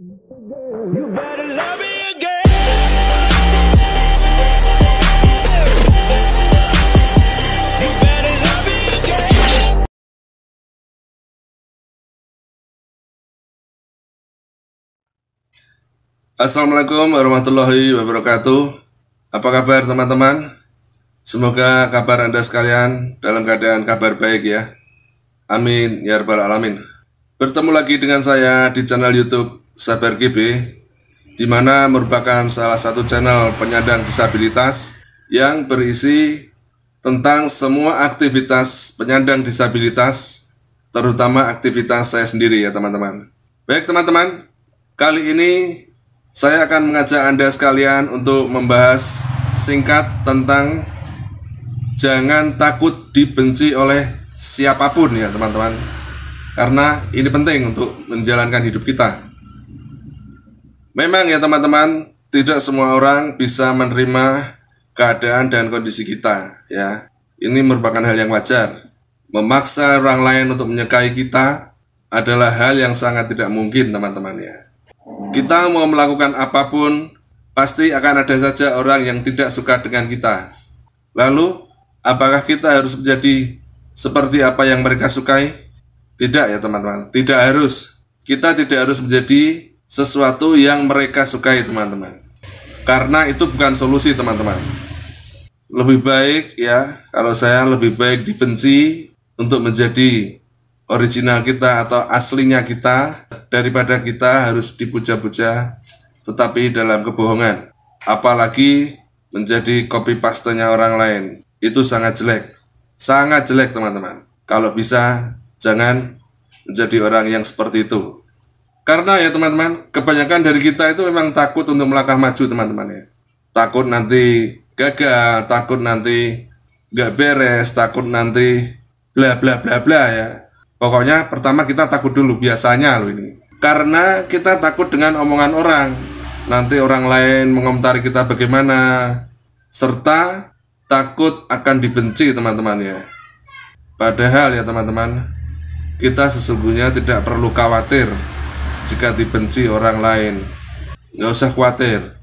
You better love me again. You better love me again. Assalamualaikum warahmatullahi wabarakatuh. Apa kabar teman-teman? Semoga kabar Anda sekalian dalam keadaan kabar baik ya. Amin ya rabbal alamin. Bertemu lagi dengan saya di channel YouTube Sabar GB, di mana merupakan salah satu channel penyandang disabilitas yang berisi tentang semua aktivitas penyandang disabilitas, terutama aktivitas saya sendiri ya teman-teman. Baik teman-teman, kali ini saya akan mengajak Anda sekalian untuk membahas singkat tentang jangan takut dibenci oleh siapapun ya teman-teman. Karena ini penting untuk menjalankan hidup kita. Memang ya teman-teman, tidak semua orang bisa menerima keadaan dan kondisi kita ya. Ini merupakan hal yang wajar. Memaksa orang lain untuk menyukai kita adalah hal yang sangat tidak mungkin teman-teman ya. Kita mau melakukan apapun, pasti akan ada saja orang yang tidak suka dengan kita. Lalu, apakah kita harus menjadi seperti apa yang mereka sukai? Tidak ya teman-teman, tidak harus. Kita tidak harus menjadi sesuatu yang mereka sukai teman-teman. Karena itu bukan solusi teman-teman. Lebih baik ya, kalau saya lebih baik dibenci untuk menjadi original kita atau aslinya kita, daripada kita harus dipuja-puja tetapi dalam kebohongan. Apalagi menjadi copy paste-nya orang lain. Itu sangat jelek. Sangat jelek teman-teman. Kalau bisa jangan menjadi orang yang seperti itu. Karena ya teman-teman, kebanyakan dari kita itu memang takut untuk melangkah maju teman-teman ya. Takut nanti gagal, takut nanti nggak beres, takut nanti bla bla bla bla ya. Pokoknya pertama kita takut dulu biasanya loh ini. Karena kita takut dengan omongan orang. Nanti orang lain mengomentari kita bagaimana. Serta takut akan dibenci teman-teman ya. Padahal ya teman-teman, kita sesungguhnya tidak perlu khawatir jika dibenci orang lain. Nggak usah khawatir.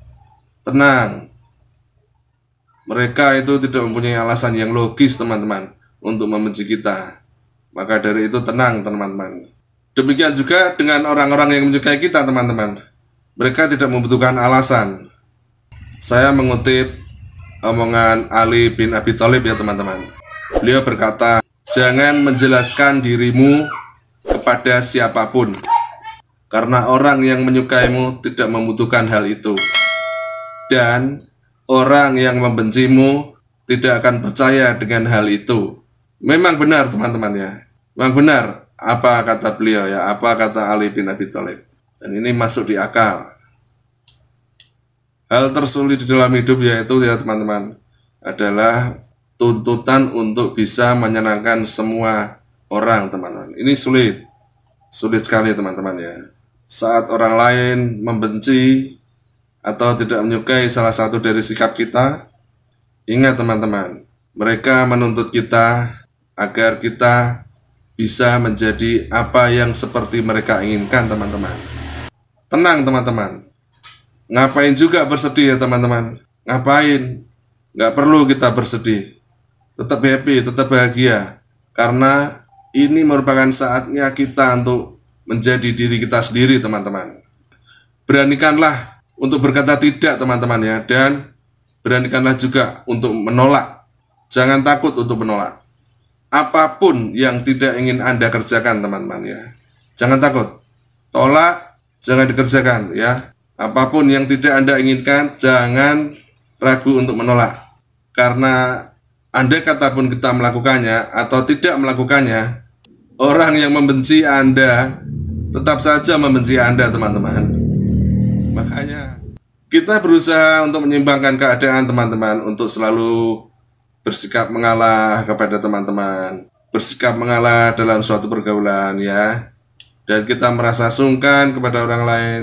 Tenang. Mereka itu tidak mempunyai alasan yang logis teman-teman untuk membenci kita. Maka dari itu tenang teman-teman. Demikian juga dengan orang-orang yang menyukai kita teman-teman. Mereka tidak membutuhkan alasan. Saya mengutip omongan Ali bin Abi Thalib ya teman-teman. Beliau berkata, jangan menjelaskan dirimu kepada siapapun. Karena orang yang menyukaimu tidak membutuhkan hal itu. Dan orang yang membencimu tidak akan percaya dengan hal itu. Memang benar teman-teman ya. Memang benar apa kata beliau ya, apa kata Ali bin Abi Thalib. Dan ini masuk di akal. Hal tersulit di dalam hidup yaitu ya teman-teman adalah tuntutan untuk bisa menyenangkan semua orang teman-teman. Ini sulit. Sulit sekali teman-teman ya. Saat orang lain membenci atau tidak menyukai salah satu dari sikap kita, ingat teman-teman, mereka menuntut kita agar kita bisa menjadi apa yang seperti mereka inginkan teman-teman. Tenang teman-teman. Ngapain juga bersedih ya teman-teman? Ngapain? Nggak perlu kita bersedih. Tetap happy, tetap bahagia. Karena ini merupakan saatnya kita untuk menjadi diri kita sendiri teman-teman. Beranikanlah untuk berkata tidak teman-teman ya. Dan beranikanlah juga untuk menolak. Jangan takut untuk menolak. Apapun yang tidak ingin Anda kerjakan teman-teman ya, jangan takut. Tolak, jangan dikerjakan ya. Apapun yang tidak Anda inginkan, jangan ragu untuk menolak. Karena andai kata pun kita melakukannya atau tidak melakukannya, orang yang membenci Anda tetap saja membenci Anda teman-teman. Makanya kita berusaha untuk menyeimbangkan keadaan teman-teman, untuk selalu bersikap mengalah kepada teman-teman, bersikap mengalah dalam suatu pergaulan ya. Dan kita merasa sungkan kepada orang lain,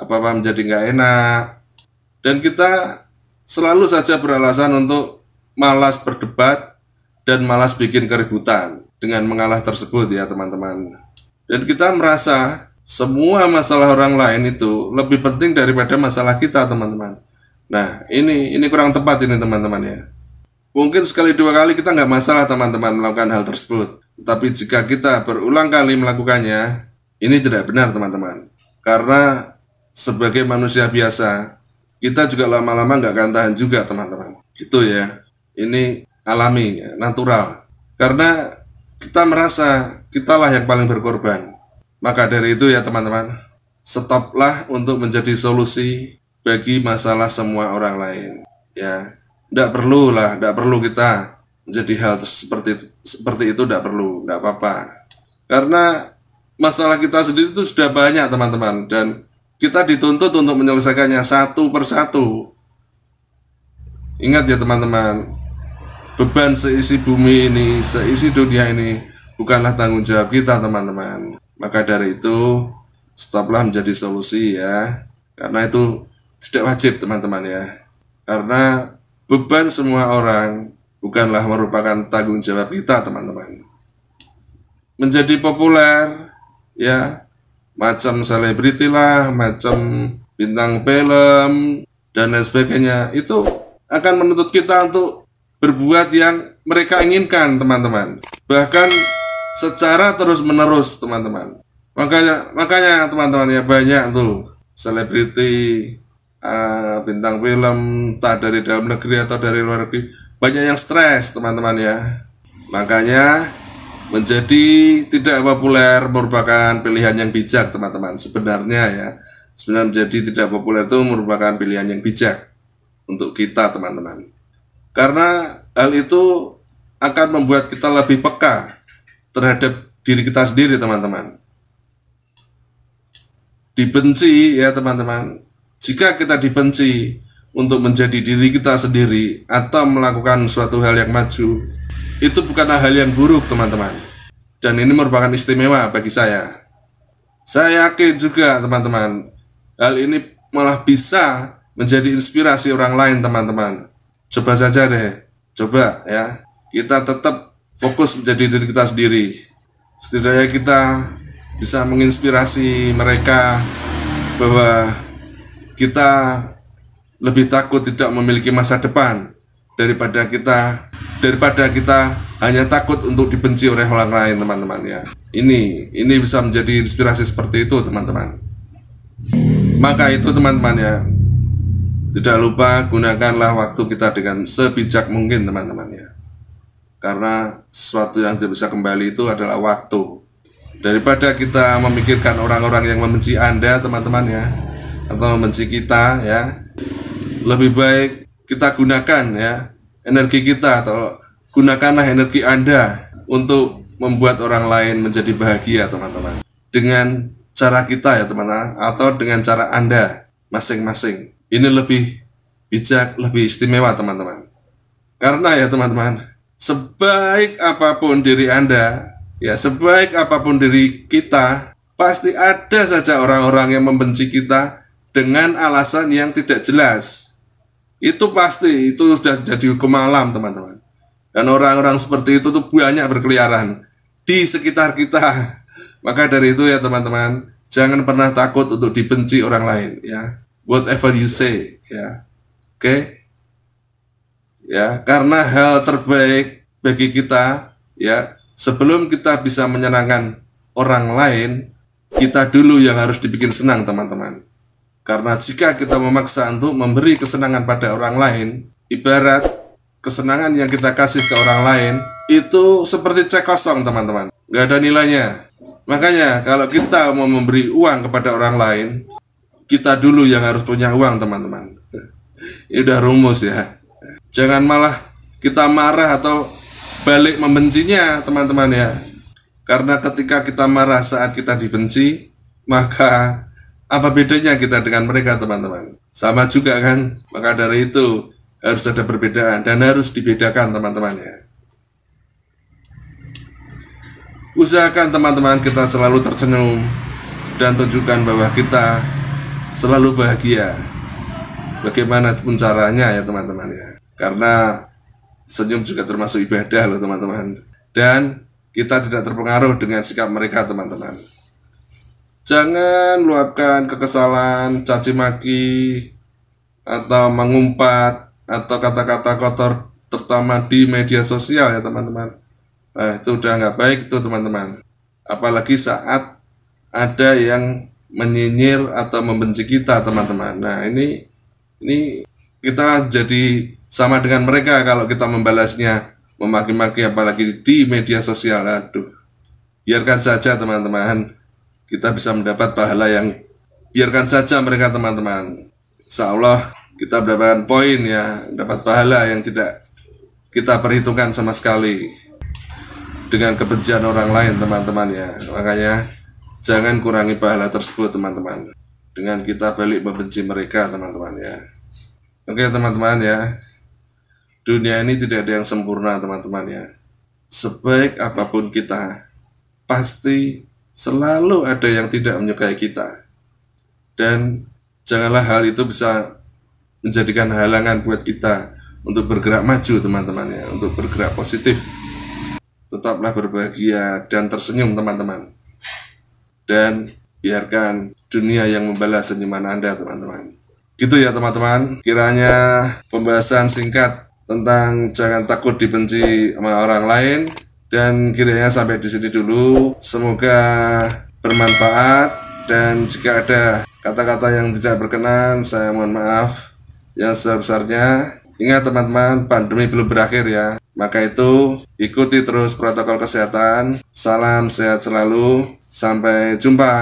apa-apa menjadi nggak enak. Dan kita selalu saja beralasan untuk malas berdebat dan malas bikin keributan dengan mengalah tersebut ya teman-teman. Dan kita merasa semua masalah orang lain itu lebih penting daripada masalah kita, teman-teman. Nah, ini kurang tepat ini, teman-teman ya. Mungkin sekali dua kali kita nggak masalah, teman-teman, melakukan hal tersebut. Tapi jika kita berulang kali melakukannya, ini tidak benar, teman-teman. Karena sebagai manusia biasa, kita juga lama-lama nggak akan tahan juga, teman-teman. Itu ya, ini alami, ya, natural. Karena kita merasa kitalah yang paling berkorban. Maka dari itu ya teman-teman, stoplah untuk menjadi solusi bagi masalah semua orang lain. Ya, tidak perlu kita menjadi hal seperti itu, tidak perlu, tidak apa-apa. Karena masalah kita sendiri itu sudah banyak, teman-teman, dan kita dituntut untuk menyelesaikannya satu persatu. Ingat ya teman-teman, beban seisi bumi ini, seisi dunia ini bukanlah tanggung jawab kita, teman-teman. Maka dari itu, stoplah menjadi solusi ya. Karena itu tidak wajib, teman-teman ya. Karena beban semua orang bukanlah merupakan tanggung jawab kita, teman-teman. Menjadi populer ya, macam selebriti lah, macam bintang film dan lain sebagainya, itu akan menuntut kita untuk berbuat yang mereka inginkan, teman-teman. Bahkan secara terus-menerus, teman-teman. Makanya teman-teman ya, banyak tuh selebriti, bintang film, entah dari dalam negeri atau dari luar negeri, banyak yang stres, teman-teman ya. Makanya menjadi tidak populer merupakan pilihan yang bijak, teman-teman. Sebenarnya ya, menjadi tidak populer itu merupakan pilihan yang bijak untuk kita, teman-teman. Karena hal itu akan membuat kita lebih peka terhadap diri kita sendiri, teman-teman. Dibenci ya teman-teman. Jika kita dibenci untuk menjadi diri kita sendiri atau melakukan suatu hal yang maju, itu bukanlah hal yang buruk, teman-teman. Dan ini merupakan istimewa bagi saya. Saya yakin juga, teman-teman, hal ini malah bisa menjadi inspirasi orang lain, teman-teman. Coba saja deh, coba ya, kita tetap fokus menjadi diri kita sendiri. Setidaknya kita bisa menginspirasi mereka bahwa kita lebih takut tidak memiliki masa depan daripada kita hanya takut untuk dibenci oleh orang lain, teman-teman ya. Ini bisa menjadi inspirasi seperti itu, teman-teman. Maka itu, teman-teman ya, tidak lupa gunakanlah waktu kita dengan sebijak mungkin, teman-teman ya. Karena sesuatu yang tidak bisa kembali itu adalah waktu. Daripada kita memikirkan orang-orang yang membenci Anda, teman-teman ya, atau membenci kita ya, lebih baik kita gunakan ya energi kita, atau gunakanlah energi Anda untuk membuat orang lain menjadi bahagia, teman-teman. Dengan cara kita ya, teman-teman, atau dengan cara Anda masing-masing. Ini lebih bijak, lebih istimewa, teman-teman. Karena ya teman-teman, sebaik apapun diri Anda, ya sebaik apapun diri kita, pasti ada saja orang-orang yang membenci kita dengan alasan yang tidak jelas. Itu pasti, itu sudah jadi hukum alam, teman-teman. Dan orang-orang seperti itu tuh banyak berkeliaran di sekitar kita. Maka dari itu ya teman-teman, jangan pernah takut untuk dibenci orang lain ya. Whatever you say ya. Oke? Ya, karena hal terbaik bagi kita ya, sebelum kita bisa menyenangkan orang lain, kita dulu yang harus dibikin senang, teman-teman. Karena jika kita memaksa untuk memberi kesenangan pada orang lain, ibarat kesenangan yang kita kasih ke orang lain itu seperti cek kosong, teman-teman, nggak ada nilainya. Makanya kalau kita mau memberi uang kepada orang lain, kita dulu yang harus punya uang, teman-teman. Ini udah rumus ya. Jangan malah kita marah atau balik membencinya, teman-teman ya. Karena ketika kita marah saat kita dibenci, maka apa bedanya kita dengan mereka, teman-teman? Sama juga kan? Maka dari itu harus ada perbedaan dan harus dibedakan, teman-teman ya. Usahakan teman-teman kita selalu tersenyum dan tunjukkan bahwa kita selalu bahagia. Bagaimanapun caranya ya teman-teman ya. Karena senyum juga termasuk ibadah loh, teman-teman. Dan kita tidak terpengaruh dengan sikap mereka, teman-teman. Jangan luapkan kekesalan, caci maki, atau mengumpat, atau kata-kata kotor, terutama di media sosial ya teman-teman. Nah, itu udah nggak baik itu teman-teman. Apalagi saat ada yang menyinyir atau membenci kita teman-teman. Nah, ini kita jadi sama dengan mereka kalau kita membalasnya memaki-maki, apalagi di media sosial. Aduh, biarkan saja teman-teman, kita bisa mendapat pahala yang biarkan saja mereka teman-teman. Insya Allah kita mendapatkan poin ya, dapat pahala yang tidak kita perhitungkan sama sekali dengan kebencian orang lain teman-teman ya. Makanya jangan kurangi pahala tersebut teman-teman dengan kita balik membenci mereka teman-teman ya. Oke teman-teman ya, dunia ini tidak ada yang sempurna teman-teman ya. Sebaik apapun kita, pasti selalu ada yang tidak menyukai kita. Dan janganlah hal itu bisa menjadikan halangan buat kita untuk bergerak maju teman-teman ya, untuk bergerak positif. Tetaplah berbahagia dan tersenyum teman-teman. Dan biarkan dunia yang membalas senyuman Anda teman-teman. Gitu ya teman-teman, kiranya pembahasan singkat tentang jangan takut dibenci sama orang lain, dan kiranya sampai di sini dulu. Semoga bermanfaat, dan jika ada kata-kata yang tidak berkenan, saya mohon maaf yang sebesar-besarnya. Ingat teman-teman, pandemi belum berakhir ya. Maka itu ikuti terus protokol kesehatan. Salam sehat selalu. Sampai jumpa.